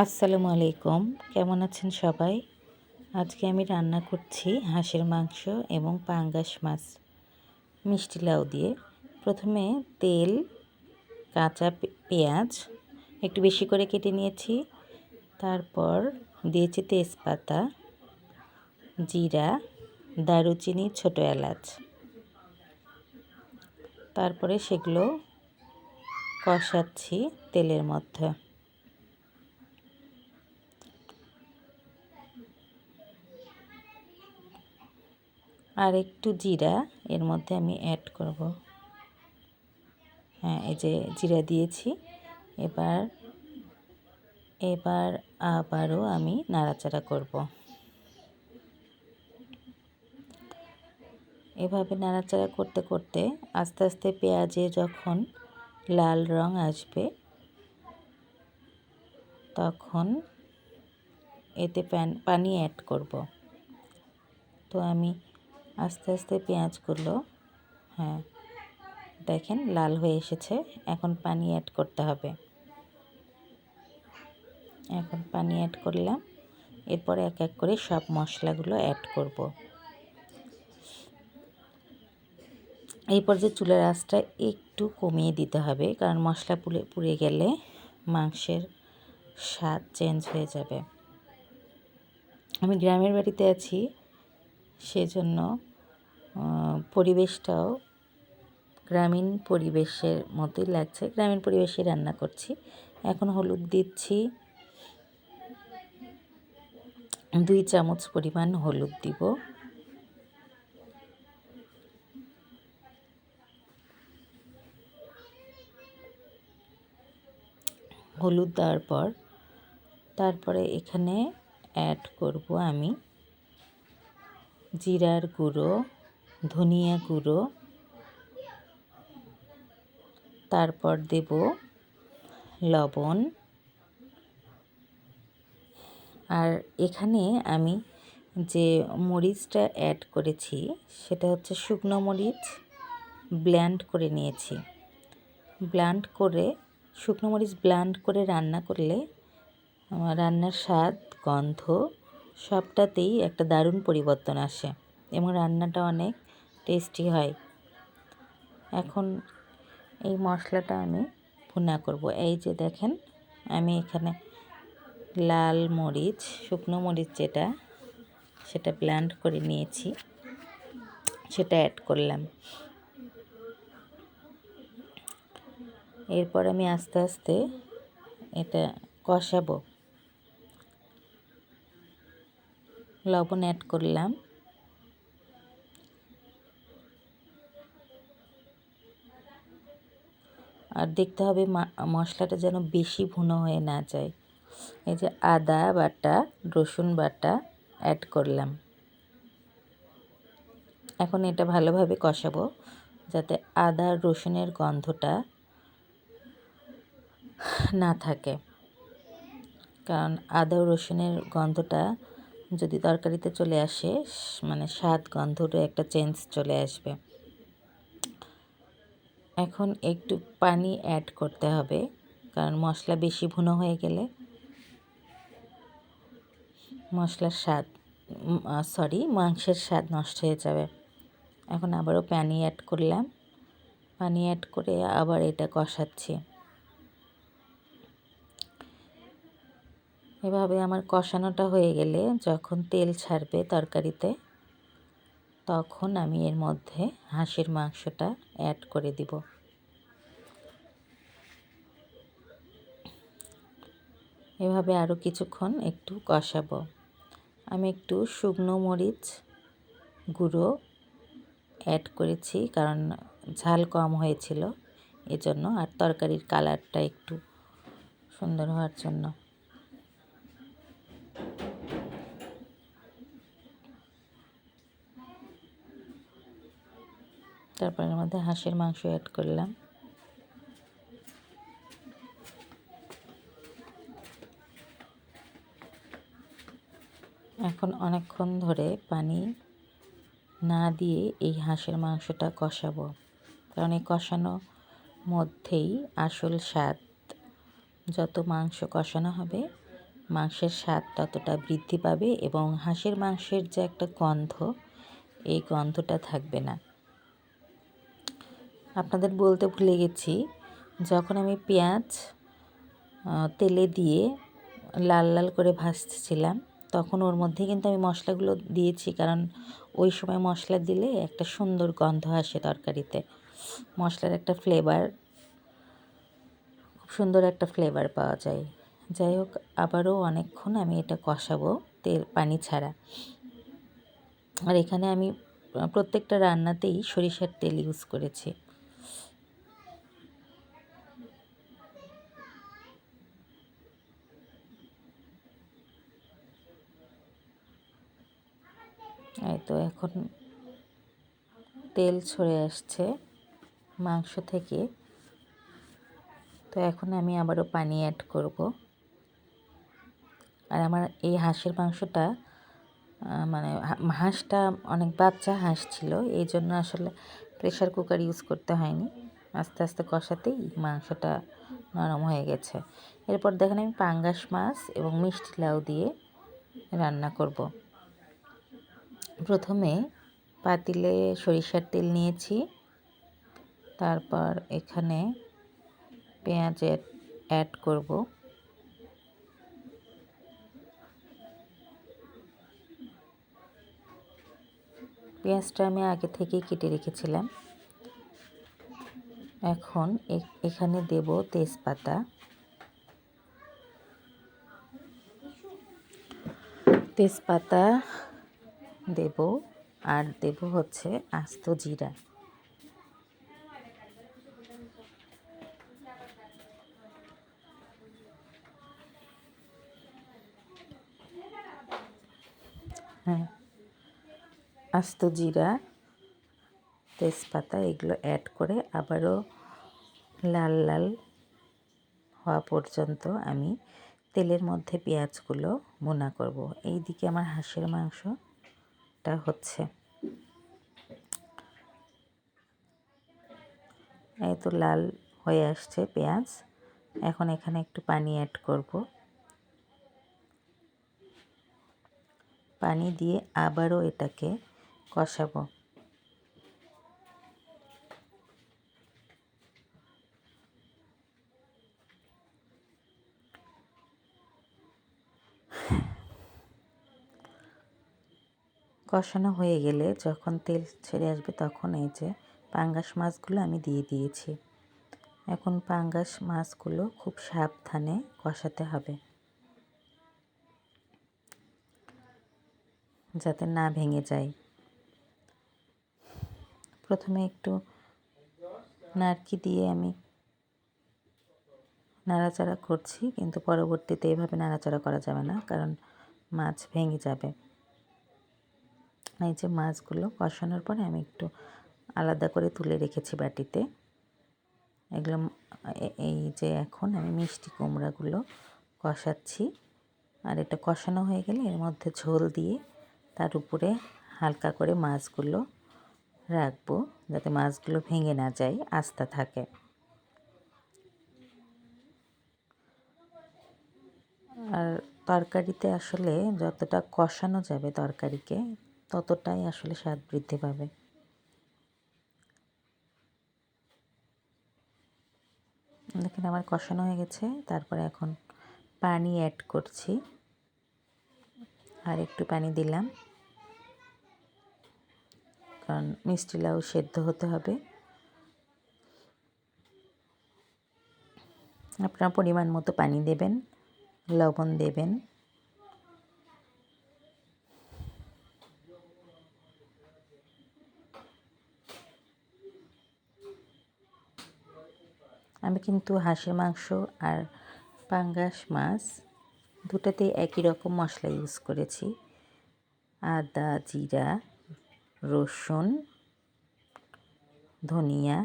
আসসালামু আলাইকুম, কেমন আছেন সবাই? আজকে আমি রান্না করছি হাঁসের মাংস এবং পাঙ্গাস মাছ মিষ্টি লাউ দিয়ে। প্রথমে তেল, কাঁচা পেঁয়াজ একটু বেশি করে কেটে নিয়েছি। তারপর দিয়েছি তেজপাতা, জিরা, দারুচিনি, ছোটো এলাচ। তারপরে সেগুলো কষাচ্ছি তেলের মধ্যে। আর একটু জিরা এর মধ্যে আমি অ্যাড করব। হ্যাঁ, এই যে জিরা দিয়েছি। এবার আবারও আমি নাড়াচাড়া করব। এভাবে নাড়াচাড়া করতে করতে আস্তে আস্তে পেঁয়াজে যখন লাল রং আসবে তখন এতে পানি অ্যাড করব। তো আমি আস্তে আস্তে পেঁয়াজগুলো, হ্যাঁ দেখেন লাল হয়ে এসেছে। এখন পানি অ্যাড করতে হবে। এখন পানি অ্যাড করলাম। এরপরে এক এক করে সব মশলাগুলো অ্যাড করব। এই পর্যায়ে চুলার আঁচটা একটু কমিয়ে দিতে হবে, কারণ মশলা পুড়ে গেলে মাংসের স্বাদ চেঞ্জ হয়ে যাবে। আমি গ্রামের বাড়িতে আছি, সেজন্য পরিবেশটাও গ্রামীণ পরিবেশের মতোই লাগছে। গ্রামীণ পরিবেশে রান্না করছি। এখন হলুদ দিচ্ছি, 2 চামচ পরিমাণ হলুদ দিব। হলুদ দেওয়ার পর তারপরে এখানে অ্যাড করব আমি জিরার গুঁড়ো, ধনিয়া গুঁড়ো, তারপর দেব লবণ। আর এখানে আমি যে মরিচটা অ্যাড করেছি সেটা হচ্ছে শুকনো মরিচ ব্লেন্ড করে নিয়েছি। শুকনো মরিচ ব্লেন্ড করে রান্না করলে রান্নার স্বাদ, গন্ধ সবটাতেই একটা দারুণ পরিবর্তন আসে এবং রান্নাটা অনেক টেস্টি হয়। এখন এই মশলাটা আমি ভুনা করব। এই যে দেখেন, আমি এখানে লাল মরিচ, শুকনো মরিচ সেটা ব্লেন্ড করে নিয়েছি, সেটা অ্যাড করলাম। এরপর আমি আস্তে আস্তে এটা কষাবো। লবণ অ্যাড করলাম। আর দেখতে হবে মশলাটা যেন বেশি ভুনো হয়ে না যায়। এই যে আদা বাটা, রসুন বাটা অ্যাড করলাম। এখন এটা ভালোভাবে কষাবো যাতে আদা রসুনের গন্ধটা না থাকে, কারণ আদা রসুনের গন্ধটা যদি তরকারিতে চলে আসে, মানে স্বাদ গন্ধটা একটা চেঞ্জ চলে আসবে। এখন একটু পানি অ্যাড করতে হবে, কারণ মশলা বেশি ভুনো হয়ে গেলে মাংসের স্বাদ নষ্ট হয়ে যাবে। এখন আবারও পানি অ্যাড করলাম। পানি অ্যাড করে আবার এটা কষাচ্ছি। এভাবে আমার কষানোটা হয়ে গেলে যখন তেল ছাড়বে তরকারিতে, তখন আমি এর মধ্যে হাঁসের মাংসটা অ্যাড করে দিব। এভাবে আরও কিছুক্ষণ একটু কষাবো। আমি একটু শুকনো মরিচ গুঁড়ো অ্যাড করেছি, কারণ ঝাল কম হয়েছিল এজন্য, আর তরকারির কালারটা একটু সুন্দর হওয়ার জন্য। তারপর এর মধ্যে হাঁসের মাংস অ্যাড করলাম। এখন অনেকক্ষণ ধরে পানি না দিয়ে এই হাঁসের মাংসটা কষাবো, কারণ এই কষানোর মধ্যেই আসল স্বাদ। যত মাংস কষানো হবে মাংসের স্বাদ ততটা বৃদ্ধি পাবে এবং হাঁসের মাংসের যে একটা গন্ধ, এই গন্ধটা থাকবে না। আপনাদের বলতে ভুলে গেছি, যখন আমি পেঁয়াজ তেলে দিয়ে লাল লাল করে ভাজছিলাম, তখন ওর মধ্যে কিন্তু আমি মশলাগুলো দিয়েছি, কারণ ওই সময় মশলা দিলে একটা সুন্দর গন্ধ আসে তরকারিতে। মশলার একটা ফ্লেভার, খুব সুন্দর একটা ফ্লেভার পাওয়া যায়। যাই হোক, আবারও অনেকক্ষণ আমি এটা কষাবো পানি ছাড়া। আর এখানে আমি প্রত্যেকটা রান্নাতেই সরিষার তেল ইউজ করেছি। এই তো এখন তেল ছড়ে আসছে মাংস থেকে। তো এখন আমি আবারও পানি অ্যাড করব। আর আমার এই হাঁসের মাংসটা মানে হাঁসটা অনেক বাচ্চা হাঁস ছিল, এই জন্য আসলে প্রেশার কুকার ইউজ করতে হয়নি। আস্তে আস্তে কষাতেই মাংসটা নরম হয়ে গেছে। এরপর দেখেন আমি পাঙ্গাস মাছ এবং মিষ্টি লাউ দিয়ে রান্না করব। প্রথমে পাতিলে সরিষার তেল নিয়েছি, তারপর এখানে পেঁয়াজ অ্যাড করব। পেঁয়াজটা আমি আগে থেকেই কেটে রেখেছিলাম। এখন এখানে দেব তেজপাতা, দেব, আর দেব হচ্ছে আস্ত জিরা। হ্যাঁ, আস্ত জিরা, তেজপাতা এগুলো অ্যাড করে আবারও লাল লাল হওয়া পর্যন্ত আমি তেলের মধ্যে পেঁয়াজগুলো ভুনা করব। এই দিকে আমার হাঁসের মাংসটা হচ্ছে। এই তো লাল হয়ে আসছে পেঁয়াজ। এখন এখানে একটু পানি অ্যাড করব। পানি দিয়ে আবারও এটাকে কষাবো। কষানো হয়ে গেলে যখন তেল ছেড়ে আসবে, তখন এই যে পাঙ্গাস মাছগুলো আমি দিয়ে দিয়েছি। এখন পাঙ্গাস মাছগুলো খুব সাবধানে কষাতে হবে, যাতে না ভেঙে যায়। প্রথমে একটু নারকি দিয়ে আমি নাড়াচাড়া করছি, কিন্তু পরবর্তীতে এভাবে নাড়াচাড়া করা যাবে না, কারণ মাছ ভেঙে যাবে। এই যে মাছগুলো কষানোর পরে আমি একটু আলাদা করে তুলে রেখেছি বাটিতে। এগুলো এই যে এখন আমি মিষ্টি কুমড়াগুলো কষাচ্ছি। আর এটা কষানো হয়ে গেলে এর মধ্যে ঝোল দিয়ে তার উপরে হালকা করে মাছগুলো রাখবো, যাতে মাছগুলো ভেঙে না যায়, আস্তা থাকে। আর তরকারিতে আসলে যতটা কষানো যাবে তরকারিকে, ততটাই আসলে স্বাদ বৃদ্ধি পাবে। দেখেন আমার কষানো হয়ে গেছে। তারপরে এখন পানি অ্যাড করছি, আর একটু পানি দিলাম, কারণ মিষ্টি লাউ সেদ্ধ হতে হবে। আপনার পরিমাণ মতো পানি দেবেন, লবণ দেবেন। আমি কিন্তু হাঁসের মাংস আর পাঙ্গাস মাছ দুটাতেই একই রকম মশলা ইউজ করেছি। আদা, জিরা, রসুন, ধনিয়া,